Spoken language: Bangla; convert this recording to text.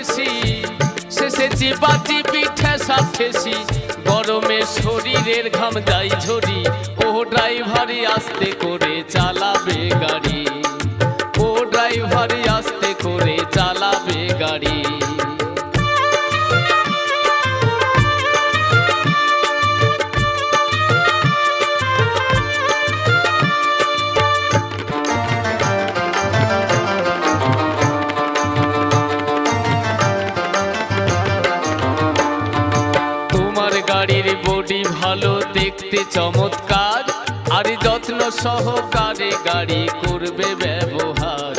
ঠেসি, শেষে চিপাচি পিঠে সাপ ঠেসি, গরমে শরীরের ঘাম যাই ঝরি। ও ড্রাইভারি আস্তে করে চালাবে গাড়ি, ও ড্রাইভারি আস্তে করে চালাবে গাড়ি। গাড়ির বডি ভালো দেখতে চমৎকার, আর যত্ন সহকারে গাড়ি করবে ব্যবহার।